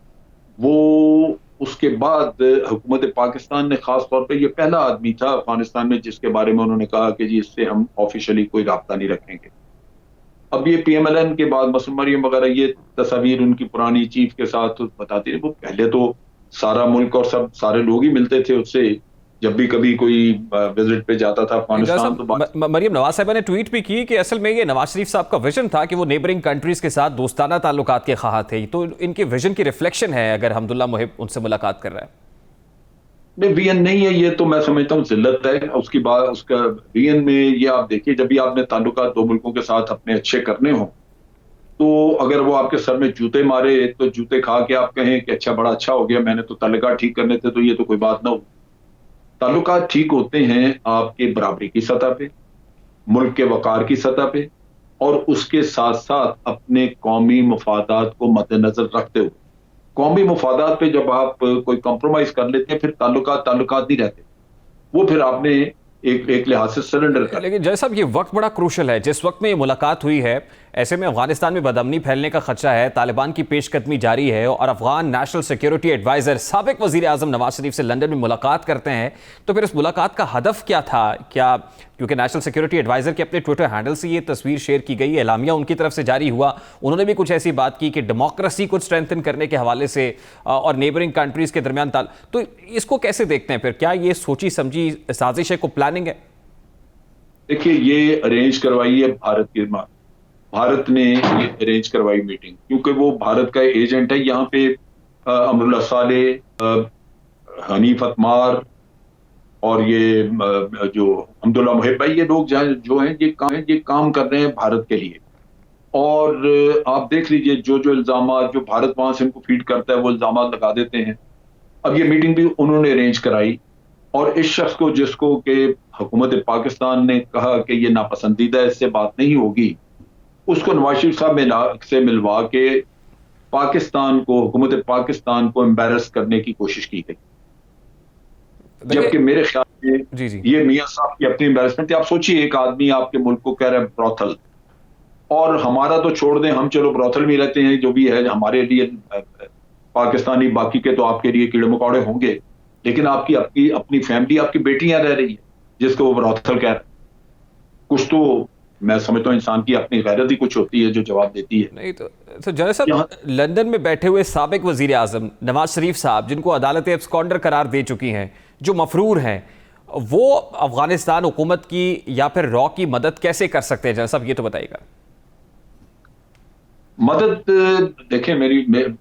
वो उसके बाद हुकूमत पाकिस्तान ने खास तौर पे, ये पहला आदमी था अफगानिस्तान में जिसके बारे में उन्होंने कहा कि जी इससे हम ऑफिशियली कोई राब्ता नहीं रखेंगे। अब ये PMLN के बाद मसरूम मरियम वगैरह ये तस्वीर उनकी पुरानी चीफ के साथ बताती है। वो पहले तो सारा मुल्क और सब सारे लोग ही मिलते थे उससे, जब भी कभी कोई विजिट पे जाता था अफगानिस्तान। तो मरियम नवाज साहिबा ने ट्वीट भी की कि असल में ये नवाज शरीफ साहब का विजन था कि वो नेबरिंग कंट्रीज के साथ दोस्ताना ताल्लुकात के ख्वाह थे, तो इनके विजन की रिफ्लेक्शन है अगर हमदुल्ला मोहिब उनसे मुलाकात कर रहा है। नहीं, VN नहीं है ये, तो मैं समझता हूँ जिल्लत है उसकी बात। उसका VN में ये आप देखिए, जब भी आपने ताल्लुकात दो मुल्कों के साथ अपने अच्छे करने हो, तो अगर वो आपके सर में जूते मारे तो जूते खा के आप कहें कि अच्छा बड़ा अच्छा हो गया, मैंने तो ताल्लुकात ठीक करने थे, तो ये तो कोई बात ना हो। ताल्लुकात ठीक होते हैं आपके बराबरी की सतह पे, मुल्क के वकार की सतह पे, और उसके साथ साथ अपने कौमी मफादात को मद्देनजर रखते हुए। कौमी मफादात पे जब आप कोई कॉम्प्रोमाइज कर लेते हैं, फिर ताल्लुकात नहीं रहते, वो फिर आपने एक लिहाज से सरेंडर कर। लेकिन जय साहब, ये वक्त बड़ा क्रूशल है। जिस वक्त में ये मुलाकात हुई है, ऐसे में अफगानिस्तान में बदअमनी फैलने का खदशा है, तालिबान की पेशकदमी जारी है, और अफगान नेशनल सिक्योरिटी एडवाइजर साबिक वजीर आजम नवाज शरीफ से लंदन में मुलाकात करते हैं, तो फिर इस मुलाकात का हदफ क्या था? क्या क्योंकि नेशनल सिक्योरिटी एडवाइजर के अपने ट्विटर हैंडल से ये तस्वीर शेयर की गई, एलामिया उनकी तरफ से जारी हुआ, उन्होंने भी कुछ ऐसी बात की कि डेमोक्रेसी को स्ट्रेंथन करने के हवाले से और नेबरिंग कंट्रीज के दरमियान तो इसको कैसे देखते हैं फिर? क्या ये सोची समझी साजिश है, को प्लानिंग है? देखिए, ये अरेंज करवाई है भारत ने ये अरेंज करवाई मीटिंग, क्योंकि वो भारत का एजेंट है। यहाँ पे अमरुल्लाह सालेह, हनीफ अतमार और ये जो हमदुल्ला मोहिब भाई, ये लोग जो हैं ये काम कर रहे हैं भारत के लिए। और आप देख लीजिए जो इल्जामात जो भारत वहां से इनको फीड करता है, वो इल्जामात लगा देते हैं। अब ये मीटिंग भी उन्होंने अरेंज कराई, और इस शख्स को जिसको कि हुकूमत पाकिस्तान ने कहा कि ये नापसंदीदा, इससे बात नहीं होगी, उसको नवाज शरीफ साहब से मिलवा के पाकिस्तान को, हुकूमत पाकिस्तान को एम्बेरस करने की कोशिश की गई, जबकि मेरे ख्याल में ये मियां साहब की अपनी एम्बेरसमेंट थी। आप सोचिए, एक आदमी आपके मुल्क को कह रहा है ब्रोथल, और हमारा तो छोड़ दें, हम चलो ब्रोथल में रहते हैं, जो भी है हमारे लिए पाकिस्तानी, बाकी के तो आपके लिए कीड़े मकोड़े होंगे, लेकिन आपकी अपनी फैमिली, आपकी बेटियां रह रही है जिसको वो ब्रोथल कह रहे हैं। कुछ तो मैं समझता हूँ इंसान की अपनी गैरत ही कुछ होती है जो जवाब देती है। नहीं तो जनरल साहब, लंदन में बैठे हुए साबिक वजीर आजम नवाज शरीफ साहब, जिनको अदालतें एब्सकॉन्डर करार दे चुकी हैं, जो मफरूर हैं, वो अफगानिस्तान हुकूमत की या फिर रॉ की मदद कैसे कर सकते हैं? जनरल साहब ये तो बताइएगा। मदद देखें,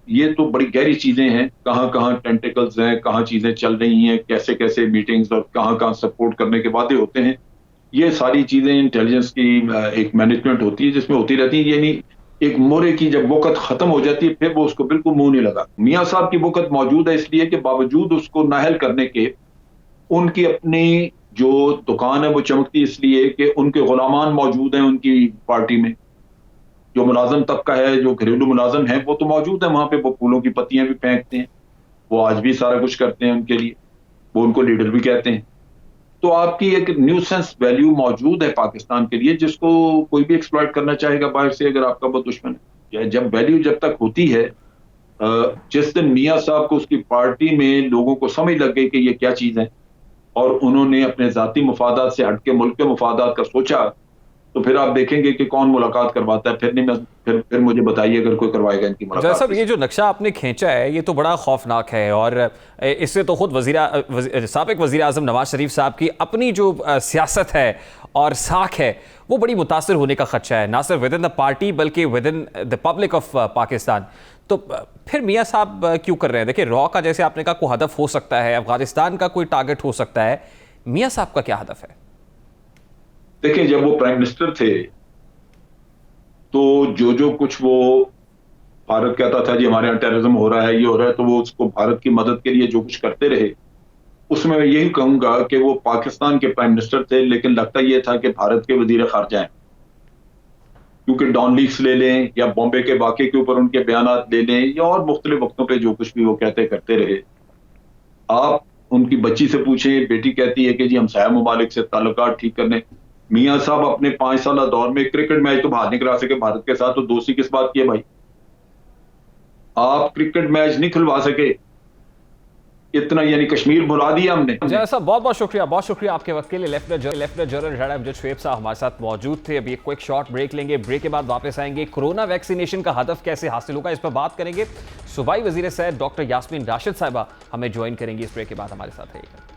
ये तो बड़ी गहरी चीजें हैं, कहां कहां टेंटिकल्स हैं, कहां चीजें चल रही हैं, कैसे कैसे मीटिंग्स और कहां कहां सपोर्ट करने के वादे होते हैं। ये सारी चीजें इंटेलिजेंस की एक मैनेजमेंट होती है जिसमें होती रहती है। यानी एक मोरे की जब वक़्त खत्म हो जाती है फिर वो उसको बिल्कुल मुंह नहीं लगा। मियां साहब की वक़्त मौजूद है इसलिए कि बावजूद उसको नाहल करने के, उनकी अपनी जो दुकान है वो चमकती इसलिए कि उनके गुलामान मौजूद हैं उनकी पार्टी में। जो मुलाजम तबका है, जो घरेलू मुलाजम है, वो तो मौजूद है वहां पे, वो फूलों की पत्तियां भी फेंकते हैं, वो आज भी सारा कुछ करते हैं उनके लिए, वो उनको लीडर भी कहते हैं। तो आपकी एक न्यूसेंस वैल्यू मौजूद है पाकिस्तान के लिए, जिसको कोई भी एक्सप्लॉइट करना चाहेगा बाहर से, अगर आपका वो दुश्मन है। जब वैल्यू जब तक होती है, जिस दिन मियां साहब को उसकी पार्टी में लोगों को समझ लग गई कि ये क्या चीज है और उन्होंने अपने जाती मुफादात से हटके मुल्क के मुफादात का सोचा, तो फिर आप देखेंगे कि कौन मुलाकात करवाता है। फिर मुझे बताइए अगर कोई करवाएगा इनकी मुलाकात। साहब, ये जो नक्शा आपने खींचा है ये तो बड़ा खौफनाक है, और इससे तो खुद साबिक वज़ीर आज़म नवाज शरीफ साहब की अपनी जो सियासत है और साख है वो बड़ी मुतासर होने का खदशा है, ना सिर्फ विद इन द पार्टी बल्कि with in the public of Pakistan. तो फिर मियां साहब क्यों कर रहे हैं? देखिए, रॉ का जैसे आपने कहा कोई हदफ हो सकता है, अफगानिस्तान का कोई टारगेट हो सकता है, मियां साहब का क्या हदफ है? देखिए, जब वो प्राइम मिनिस्टर थे तो जो कुछ वो भारत कहता था जी हमारे यहाँ टेररिज्म हो रहा है, ये हो रहा है, तो वो उसको भारत की मदद के लिए जो कुछ करते रहे, उसमें मैं यही कहूंगा कि वो पाकिस्तान के प्राइम मिनिस्टर थे, लेकिन लगता ये था कि भारत के वजीर खारजा हैं। क्योंकि डॉन लीक्स ले लें या बॉम्बे के वाक़े के ऊपर उनके बयानात ले लें या और मुख्तलिफ वक्तों पे जो कुछ भी वो कहते करते रहे। आप उनकी बच्ची से पूछें, बेटी कहती है कि जी हम हमसाया ममालिक से ताल्लुकात ठीक करने। मियां साहब अपने 5 साल दौर में क्रिकेट मैच तो बाहर नहीं करा सके भारत के साथ, तो दोस्ती किस बात की है भाई? आप क्रिकेट मैच नहीं खिलवा सके, इतना यानी कश्मीर बुला दिया हमने। जय साहब, बहुत बहुत शुक्रिया आपके वक्त के लिए। Lieutenant general retired Amjad Shoaib साहब हमारे साथ मौजूद थे। अभी एक क्विक शॉर्ट ब्रेक लेंगे, ब्रेक के बाद वापस आएंगे। कोरोना वैक्सीनेशन का हदफ कैसे हासिल होगा, इस पर बात करेंगे। सूबाई वजीर सेहत डॉक्टर यास्मीन राशिद साहिबा हमें ज्वाइन करेंगी इस ब्रेक के बाद। हमारे साथ रहिएगा।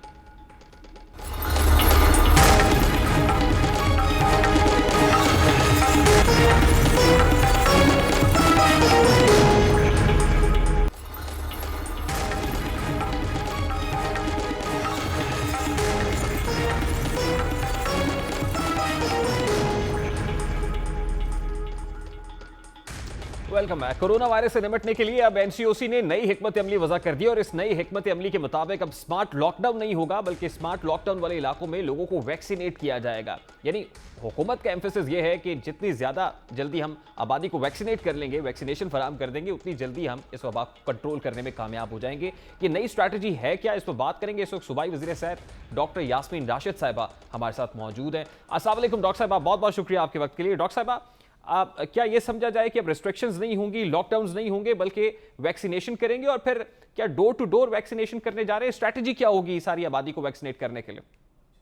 Welcome back. कोरोना वायरस से निपटने के लिए अब एनसीओसी ने नई हिकमत अमली वज़ा कर दी, और इस नई हिकमत अमली के मुताबिक अब स्मार्ट लॉकडाउन नहीं होगा, बल्कि स्मार्ट लॉकडाउन वाले इलाकों में लोगों को वैक्सीनेट किया जाएगा। यानी हुकूमत का एम्फेसिस ये है कि जितनी ज़्यादा जल्दी हम आबादी को वैक्सीनेट कर लेंगे, वैक्सीनेशन फराम कर देंगे, उतनी जल्दी हम इस वबा को कंट्रोल करने में कामयाब हो जाएंगे। ये नई स्ट्रैटेजी है क्या, इस पर बात करेंगे। इस वक्त सूबाई वज़ीर सेहत डॉक्टर यास्मीन राशिद साहिबा हमारे साथ मौजूद हैं। अस्सलाम वालेकुम डॉक्टर साहिबा, बहुत बहुत शुक्रिया आपके वक्त के लिए। डॉक्टर साहिबा, आप क्या ये समझा जाए कि अब रिस्ट्रिक्शंस नहीं होंगी, लॉकडाउन्स नहीं होंगे, बल्कि वैक्सीनेशन करेंगे? और फिर क्या डोर टू डोर वैक्सीनेशन करने जा रहे हैं? स्ट्रैटेजी क्या होगी सारी आबादी को वैक्सीनेट करने के लिए?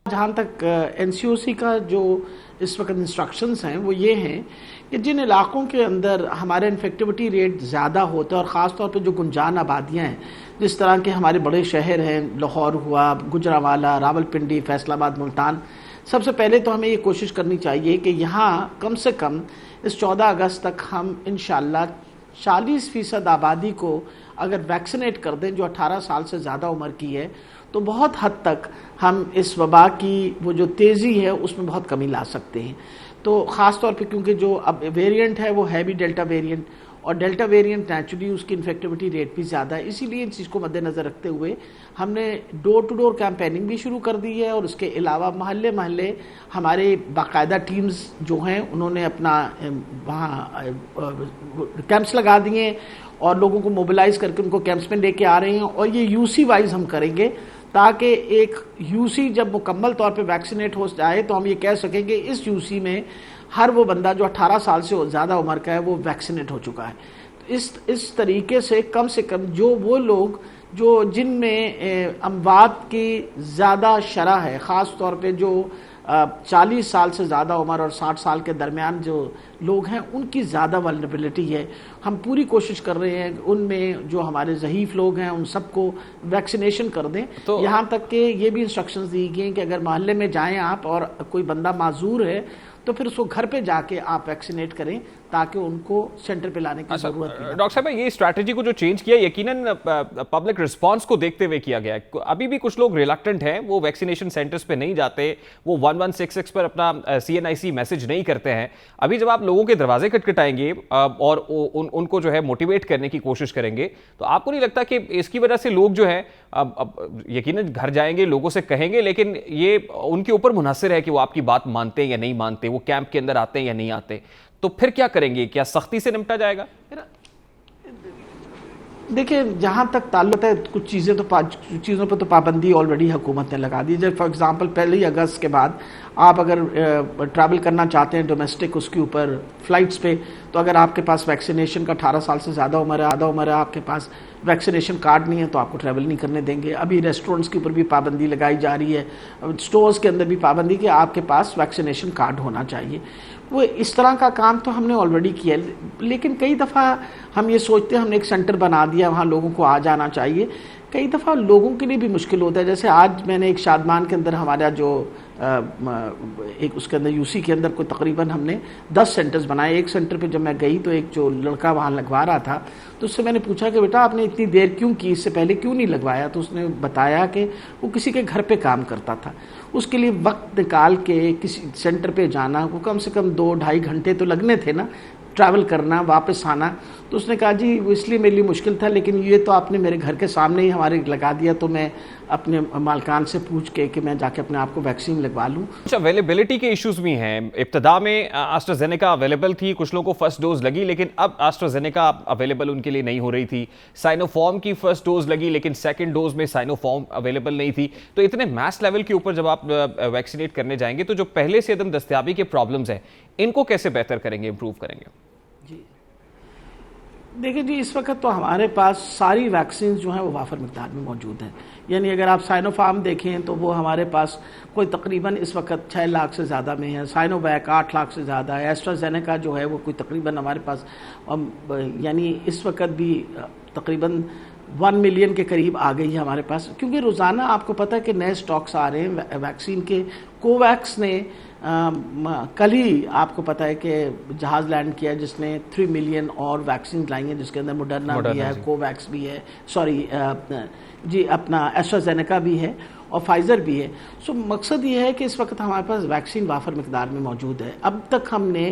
जहाँ तक एनसीओसी का जो इस वक्त इंस्ट्रक्शंस हैं वो ये हैं कि जिन इलाकों के अंदर हमारे इन्फेक्टिविटी रेट ज़्यादा होता है, और ख़ास तौर पे जो गुंजान आबादियाँ हैं, जिस तरह के हमारे बड़े शहर हैं, लाहौर हुआ, गुजरांवाला, रावलपिंडी, फैसलाबाद, मुल्तान, सबसे पहले तो हमें ये कोशिश करनी चाहिए कि यहाँ कम से कम इस 14 अगस्त तक हम इंशाअल्लाह 40% आबादी को अगर वैक्सीनेट कर दें जो 18 साल से ज़्यादा उम्र की है, तो बहुत हद तक हम इस वबा की वो जो तेज़ी है उसमें बहुत कमी ला सकते हैं। तो ख़ास तौर पे क्योंकि जो अब वेरिएंट है वो है भी डेल्टा वेरिएंट, और डेल्टा वेरिएंट नेचुरली उसकी इन्फेक्टिविटी रेट भी ज़्यादा है। इसीलिए इन चीज़ को मद्देनज़र रखते हुए हमने डोर टू डोर कैंपेनिंग भी शुरू कर दी है और उसके अलावा महल्ले महल्ले हमारे बाकायदा टीम्स जो हैं उन्होंने अपना वहाँ कैंप्स लगा दिए और लोगों को मोबिलाइज करके उनको कैंप्स में लेके आ रहे हैं। और ये यूसी वाइज हम करेंगे ताकि एक यूसी जब मुकम्मल तौर पे वैक्सीनेट हो जाए तो हम ये कह सकेंगे इस यूसी में हर वो बंदा जो 18 साल से ज़्यादा उम्र का है वो वैक्सीनेट हो चुका है। तो इस तरीके से कम जो वो लोग जो जिनमें अमवात की ज़्यादा शरह है, ख़ास तौर पे जो 40 साल से ज़्यादा उम्र और 60 साल के दरमियान जो लोग हैं उनकी ज़्यादा वल्नरेबिलिटी है। हम पूरी कोशिश कर रहे हैं उनमें जो हमारे ज़हीफ़ लोग हैं उन सबको वैक्सीनेशन कर दें। तो यहाँ तक कि ये भी इंस्ट्रक्शंस दी गई हैं कि अगर मोहल्ले में जाएं आप और कोई बंदा माजूर है तो फिर उसको घर पे जाके आप वैक्सीनेट करें ताकि उनको सेंटर पे लाने की जरूरत नहीं। डॉक्टर साहब, ये स्ट्रैटेजी को जो चेंज किया यकीनन पब्लिक रिस्पांस को देखते हुए किया गया है। अभी भी कुछ लोग रिलक्टेंट हैं, वो वैक्सीनेशन सेंटर्स पे नहीं जाते, वो 1166 पर अपना CNIC मैसेज नहीं करते हैं। अभी जब आप लोगों के दरवाजे खटखटाएंगे और उनको जो है मोटिवेट करने की कोशिश करेंगे तो आपको नहीं लगता कि इसकी वजह से लोग जो है यकीनन घर जाएंगे, लोगों से कहेंगे, लेकिन ये उनके ऊपर मुनहसर है कि वो आपकी बात मानते हैं या नहीं मानते, वो कैंप के अंदर आते हैं या नहीं आते, तो फिर क्या करेंगे? क्या सख्ती से निपटा जाएगा? देखिए, जहाँ तक ताल्लुक है कुछ चीज़ों पर तो पाबंदी ऑलरेडी हुकूमत ने लगा दी। जब फॉर एग्जांपल 1 अगस्त के बाद आप अगर ट्रैवल करना चाहते हैं डोमेस्टिक उसके ऊपर फ्लाइट्स पे, तो अगर आपके पास वैक्सीनेशन का 18 साल से ज़्यादा उम्र है, आपके पास वैक्सीनेशन कार्ड नहीं है तो आपको ट्रैवल नहीं करने देंगे। अभी रेस्टोरेंट्स के ऊपर भी पाबंदी लगाई जा रही है, स्टोर्स के अंदर भी पाबंदी कि आपके पास वैक्सीनेशन कार्ड होना चाहिए। वो इस तरह का काम तो हमने ऑलरेडी किया है, लेकिन कई दफ़ा हम ये सोचते हैं हमने एक सेंटर बना दिया, वहाँ लोगों को आ जाना चाहिए। कई दफ़ा लोगों के लिए भी मुश्किल होता है। जैसे आज मैंने एक शादमान के अंदर हमारा जो एक उसके अंदर यूसी के अंदर कोई तकरीबन हमने 10 सेंटर्स बनाए। एक सेंटर पे जब मैं गई तो एक जो लड़का वहाँ लगवा रहा था तो उससे मैंने पूछा कि बेटा आपने इतनी देर क्यों की, इससे पहले क्यों नहीं लगवाया? तो उसने बताया कि वो किसी के घर पे काम करता था, उसके लिए वक्त निकाल के किसी सेंटर पे जाना वो कम से कम 2-2.5 घंटे तो लगने थे ना, ट्रैवल करना वापस आना। तो उसने कहा जी वो इसलिए मेरे लिए मुश्किल था, लेकिन ये तो आपने मेरे घर के सामने ही हमारे लगा दिया तो मैं अपने मालकान से पूछ के कि मैं जाके अपने आप को वैक्सीन लगवा लूँ। कुछ अवेलेबिलिटी के इश्यूज भी हैं। इब्तिदा में एस्ट्राजेनेका अवेलेबल थी, कुछ लोगों को फर्स्ट डोज लगी, लेकिन अब एस्ट्राजेनेका अवेलेबल उनके लिए नहीं हो रही थी। साइनोफॉर्म की फर्स्ट डोज लगी लेकिन सेकंड डोज में साइनोफॉर्म अवेलेबल नहीं थी। तो इतने मैस लेवल के ऊपर जब आप वैक्सीनेट करने जाएंगे तो जो पहले से एकदम दस्तयाबी के प्रॉब्लम्स हैं इनको कैसे बेहतर करेंगे, इंप्रूव करेंगे? देखिए जी, इस वक्त तो हमारे पास सारी वैक्सीन जो हैं वो वाफर मिकदार में मौजूद हैं। यानी अगर आप साइनोफार्म देखें तो वो हमारे पास कोई तकरीबन इस वक्त 6 लाख से ज़्यादा में है, साइनोवैक 8 लाख से ज़्यादा है, एस्ट्राजेनेका जो है वो कोई तकरीबन हमारे पास यानी इस वक्त भी तकरीबन 1 मिलियन के करीब आ गई है हमारे पास। क्योंकि रोज़ाना आपको पता है कि नए स्टॉक्स आ रहे हैं वैक्सीन के। कोवैक्स ने कल ही आपको पता है कि जहाज़ लैंड किया जिसने 3 मिलियन और वैक्सीन लाई हैं, जिसके अंदर मोडर्ना भी है, कोवैक्स भी है, जी अपना एस्ट्राजेनेका भी है और फाइज़र भी है। सो मकसद ये है कि इस वक्त हमारे पास वैक्सीन वाफर मिकदार में मौजूद है। अब तक हमने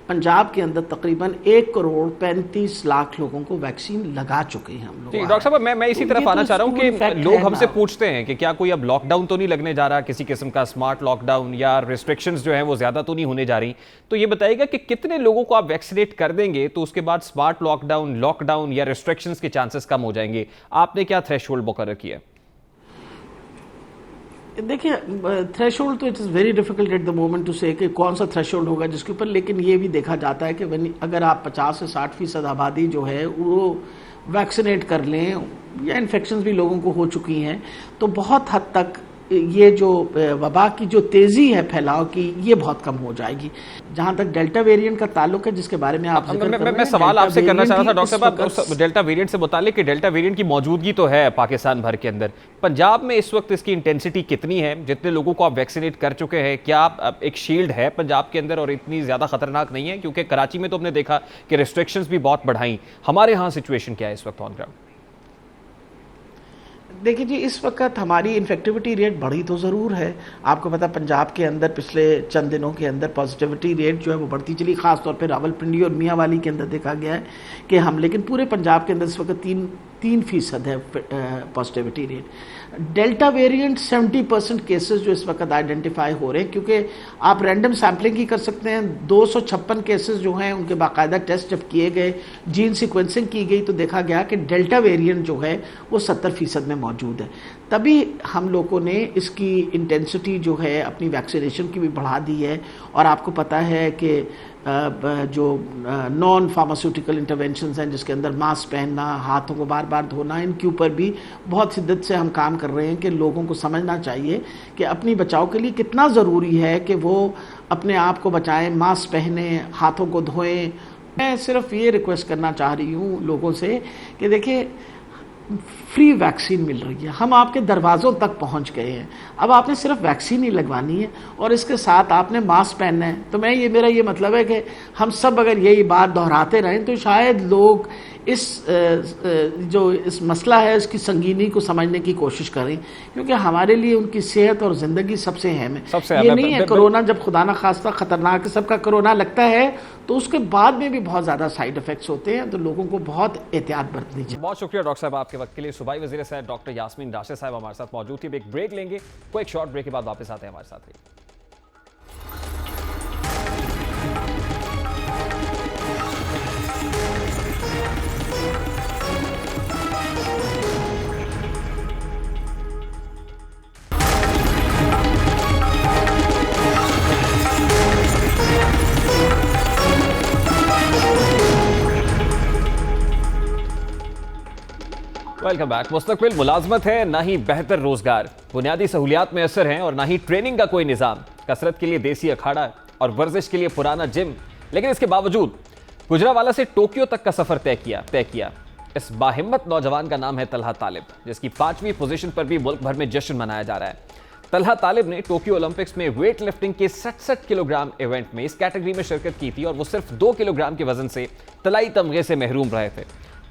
पंजाब के अंदर तकरीबन 1,35,00,000 लोगों को वैक्सीन लगा चुके हैं हम लोग। डॉक्टर साहब, मैं इसी तरफ आना चाह रहा हूँ कि लोग हमसे पूछते हैं कि क्या कोई अब लॉकडाउन तो नहीं लगने जा रहा, किसी किस्म का स्मार्ट लॉकडाउन या रिस्ट्रिक्शंस जो है वो ज्यादा तो नहीं होने जा रही। तो ये बताइएगा कि कितने लोगों को आप वैक्सीनेट कर देंगे तो उसके बाद स्मार्ट लॉकडाउन या रिस्ट्रिक्शंस के चांसेस कम हो जाएंगे? आपने क्या थ्रेशोल्ड मुकर्रर किया है? देखिए, थ्रेशोल्ड तो it is very difficult at the moment to say कि कौन सा थ्रेशोल्ड होगा जिसके ऊपर, लेकिन ये भी देखा जाता है कि अगर आप 50 से 60% आबादी जो है वो वैक्सीनेट कर लें या इन्फेक्शंस भी लोगों को हो चुकी हैं तो बहुत हद तक ये जो वबा की जो तेज़ी है फैलाव की ये बहुत कम हो जाएगी। जहाँ तक डेल्टा वेरिएंट का ताल्लुक है जिसके बारे में आप मैं सवाल आपसे करना चाह रहा था डॉक्टर साहब, डेल्टा वेरिएंट से मुतालिक कि डेल्टा वेरिएंट की मौजूदगी तो है पाकिस्तान भर के अंदर, पंजाब में इस वक्त इसकी इंटेंसिटी कितनी है? जितने लोगों को आप वैक्सीनेट कर चुके हैं, क्या एक शील्ड है पंजाब के अंदर और इतनी ज़्यादा खतरनाक नहीं है? क्योंकि कराची में तो हमने देखा कि रिस्ट्रिक्शंस भी बहुत बढ़ाई, हमारे यहाँ सिचुएशन क्या है इस वक्त ऑन ग्राउंड? देखिए जी, इस वक्त हमारी इन्फेक्टिविटी रेट बढ़ी तो ज़रूर है। आपको पता पंजाब के अंदर पिछले चंद दिनों के अंदर पॉजिटिविटी रेट जो है वो बढ़ती चली, ख़ास तौर पे रावलपिंडी और मियांवाली के अंदर देखा गया है कि हम, लेकिन पूरे पंजाब के अंदर इस वक्त 3% है positivity rate. Delta variant 70% cases जो इस वक्त आइडेंटिफाई हो रहे हैं, क्योंकि आप रैंडम सैम्पलिंग ही कर सकते हैं। 256 केसेस जो हैं उनके बाकायदा टेस्ट जब किए गए, जीन सीक्वेंसिंग की गई, तो देखा गया कि डेल्टा वेरिएंट जो है वो 70% में मौजूद है। तभी हम लोगों ने इसकी इंटेंसिटी जो है अपनी वैक्सीनेशन की भी बढ़ा दी है। और आपको पता है कि जो नॉन फार्मास्यूटिकल इंटरवेंशंस हैं, जिसके अंदर मास्क पहनना, हाथों को बार बार धोना, इनके ऊपर भी बहुत शिद्दत से हम काम कर रहे हैं कि लोगों को समझना चाहिए कि अपनी बचाव के लिए कितना ज़रूरी है कि वो अपने आप को बचाएं, मास्क पहने, हाथों को धोएं। मैं सिर्फ ये रिक्वेस्ट करना चाह रही हूँ लोगों से कि देखिए, फ्री वैक्सीन मिल रही है, हम आपके दरवाज़ों तक पहुंच गए हैं। अब आपने सिर्फ वैक्सीन ही लगवानी है और इसके साथ आपने मास्क पहनना है। तो मेरा ये मतलब है कि हम सब अगर यही बात दोहराते रहें तो शायद लोग इस मसला है इसकी संगीनी को समझने की कोशिश करें, क्योंकि हमारे लिए उनकी सेहत और ज़िंदगी सबसे अहम है। ये नहीं है कोरोना जब खुदा न खास्ता ख़तरनाक सबका कोरोना लगता है तो उसके बाद में भी बहुत ज़्यादा साइड इफ़ेक्ट्स होते हैं, तो लोगों को बहुत एहतियात बरतनी चाहिए। बहुत शुक्रिया डॉक्टर साहब आपके वक्त के लिए। सूबाई वज़ीर सेहत डॉक्टर यास्मीन राशिद साहब हमारे साथ मौजूद थी। एक ब्रेक लेंगे, कोई एक शॉर्ट ब्रेक के बाद वापस आते हैं हमारे साथ। Welcome back. मुस्तकबिल मुलाजमत है, ना ही बेहतर रोजगार, बुनियादी सहूलियात में असर हैं और ना ही ट्रेनिंग का कोई निज़ाम। कसरत के लिए देसी अखाड़ा और वर्जिश के लिए पुराना जिम, लेकिन इसके बावजूद गुजरावाला से टोक्यो तक का सफर तय किया। इस बाहिम्मत नौजवान का नाम है तलहा तालिब, जिसकी 5वीं पोजीशन पर भी मुल्क भर में जश्न मनाया जा रहा है। तलहा तालिब ने टोक्यो ओलंपिक्स में वेट लिफ्टिंग के 67 किलोग्राम इवेंट में इस कैटेगरी में शिरकत की थी और वो सिर्फ 2 किलोग्राम के वजन से तलाई तमगे से महरूम रहे थे।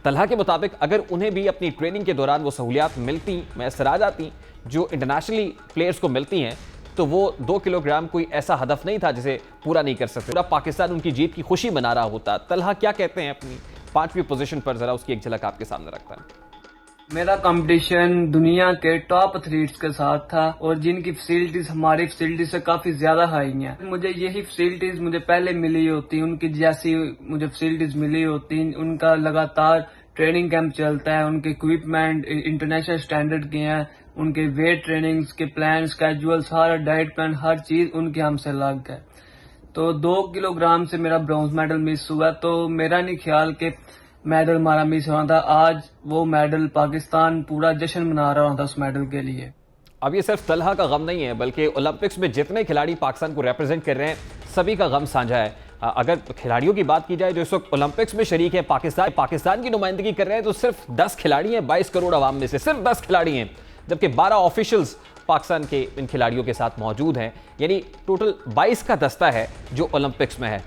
तलहा के मुताबिक अगर उन्हें भी अपनी ट्रेनिंग के दौरान वो सहूलियात मैसर आ जाती जो इंटरनेशनली प्लेयर्स को मिलती हैं, तो वो 2 किलोग्राम कोई ऐसा हदफ नहीं था जिसे पूरा नहीं कर सकते। पूरा पाकिस्तान उनकी जीत की खुशी मना रहा होता। तलहा क्या कहते हैं अपनी 5वीं पोजीशन पर, जरा उसकी एक झलक आपके सामने रखता है। मेरा कंपटीशन दुनिया के टॉप एथलीट्स के साथ था और जिनकी फैसिलिटीज हमारी फैसिलिटीज से काफी ज्यादा हाई हैं। मुझे यही फैसिलिटीज मुझे पहले मिली होती, उनकी जैसी मुझे फैसिलिटीज मिली होती। उनका लगातार ट्रेनिंग कैंप चलता है, उनके इक्विपमेंट इंटरनेशनल स्टैंडर्ड के हैं, उनके वेट ट्रेनिंग्स के प्लान, स्केड्यूल, सारा डाइट प्लान, हर चीज उनके हमसे अलग है। तो 2 किलोग्राम से मेरा ब्रॉन्ज मेडल मिस हुआ, तो मेरा नहीं ख्याल कि मेडल हमारा मिस हुआ था। आज वो मेडल पाकिस्तान पूरा जश्न मना रहा था उस मेडल के लिए। अब ये सिर्फ तलहा का गम नहीं है, बल्कि ओलंपिक्स में जितने खिलाड़ी पाकिस्तान को रिप्रेजेंट कर रहे हैं सभी का गम साझा है। अगर खिलाड़ियों की बात की जाए जो इस वक्त ओलंपिक्स में शरीक है, पाकिस्तान की नुमाइंदगी कर रहे हैं, तो सिर्फ 10 खिलाड़ी हैं 22 करोड़ आवाम में से, सिर्फ 10 खिलाड़ी हैं, जबकि 12 ऑफिशियल्स पाकिस्तान के इन खिलाड़ियों के साथ मौजूद हैं। यानी टोटल 22 का दस्ता है जो ओलंपिक्स में है।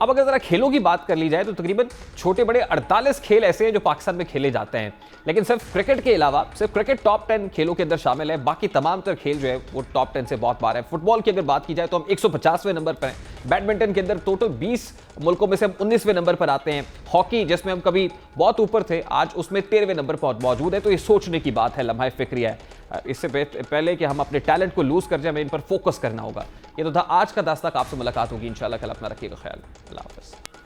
अब अगर जरा खेलों की बात कर ली जाए तो तकरीबन छोटे बड़े 48 खेल ऐसे हैं जो पाकिस्तान में खेले जाते हैं, लेकिन सिर्फ क्रिकेट के अलावा सिर्फ क्रिकेट टॉप 10 खेलों के अंदर शामिल है। बाकी तमाम तर खेल जो है वो टॉप 10 से बहुत बाहर है। फुटबॉल की अगर बात की जाए तो हम 150वें नंबर पर हैं। बैडमिंटन के अंदर टोटल 20 मुल्कों में से हम 19वें नंबर पर आते हैं। हॉकी जिसमें हम कभी बहुत ऊपर थे, आज उसमें 13वें नंबर पर मौजूद है। तो ये सोचने की बात है, लम्हा फिक्रिया है। इससे पहले कि हम अपने टैलेंट को लूज कर जाए, हमें इन पर फोकस करना होगा। ये तो था आज का दास्तान। आपसे मुलाकात होगी इंशाल्लाह कल। अपना रखिएगा ख्याल। अल्लाह हाफ़िज़।